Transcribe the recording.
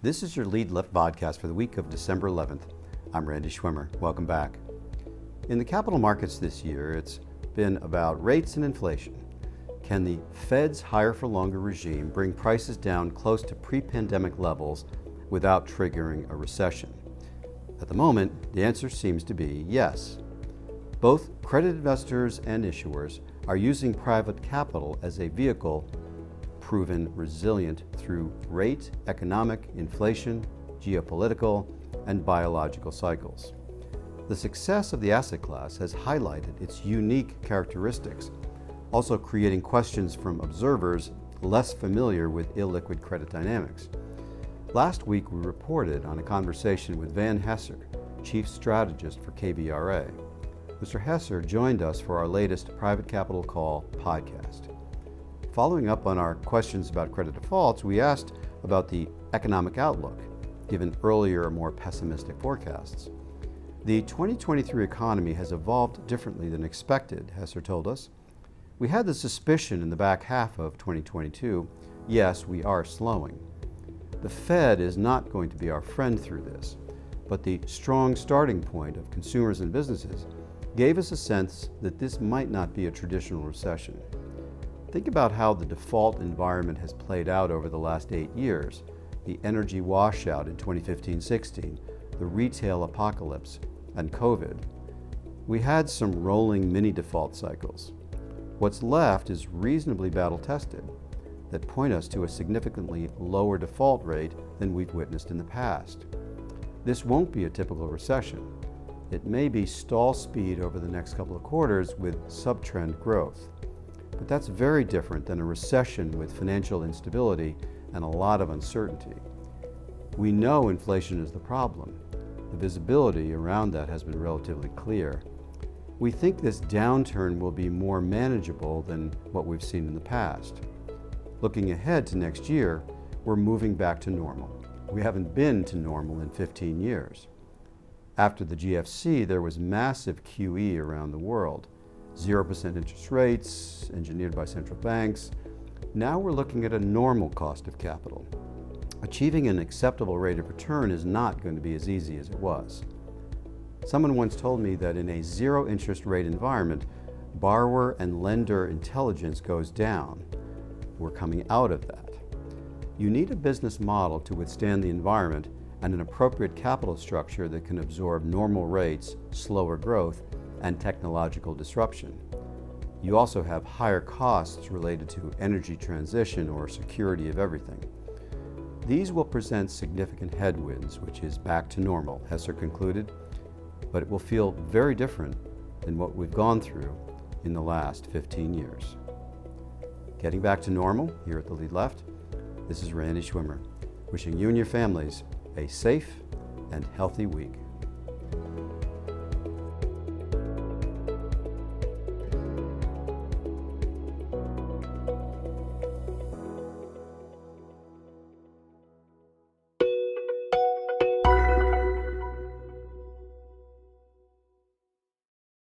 This is your Lead Left podcast for the week of December 11th. I'm Randy Schwimmer. Welcome back. In the capital markets this year, it's been about rates and inflation. Can the Fed's higher for longer regime bring prices down close to pre-pandemic levels without triggering a recession? At the moment, the answer seems to be yes. Both credit investors and issuers are using private capital as a vehicle proven resilient through rate, economic, inflation, geopolitical, and biological cycles. The success of the asset class has highlighted its unique characteristics, also creating questions from observers less familiar with illiquid credit dynamics. Last week, we reported on a conversation with Van Hesser, Chief Strategist for KBRA. Mr. Hesser joined us for our latest Private Capital Call podcast. Following up on our questions about credit defaults, we asked about the economic outlook, given earlier, more pessimistic forecasts. The 2023 economy has evolved differently than expected, Hesser told us. We had the suspicion in the back half of 2022, yes, we are slowing. The Fed is not going to be our friend through this, but the strong starting point of consumers and businesses gave us a sense that this might not be a traditional recession. Think about how the default environment has played out over the last 8 years, the energy washout in 2015-16, the retail apocalypse, and COVID. We had some rolling mini default cycles. What's left is reasonably battle-tested that point us to a significantly lower default rate than we've witnessed in the past. This won't be a typical recession. It may be stall speed over the next couple of quarters with sub-trend growth. But that's very different than a recession with financial instability and a lot of uncertainty. We know inflation is the problem. The visibility around that has been relatively clear. We think this downturn will be more manageable than what we've seen in the past. Looking ahead to next year, we're moving back to normal. We haven't been to normal in 15 years. After the GFC, there was massive QE around the world. 0% interest rates, engineered by central banks. Now we're looking at a normal cost of capital. Achieving an acceptable rate of return is not going to be as easy as it was. Someone once told me that in a zero interest rate environment, borrower and lender intelligence goes down. We're coming out of that. You need a business model to withstand the environment and an appropriate capital structure that can absorb normal rates, slower growth, and technological disruption. You also have higher costs related to energy transition or security of everything. These will present significant headwinds, which is back to normal, Hesser concluded, but it will feel very different than what we've gone through in the last 15 years. Getting back to normal here at the Lead Left, this is Randy Schwimmer, wishing you and your families a safe and healthy week.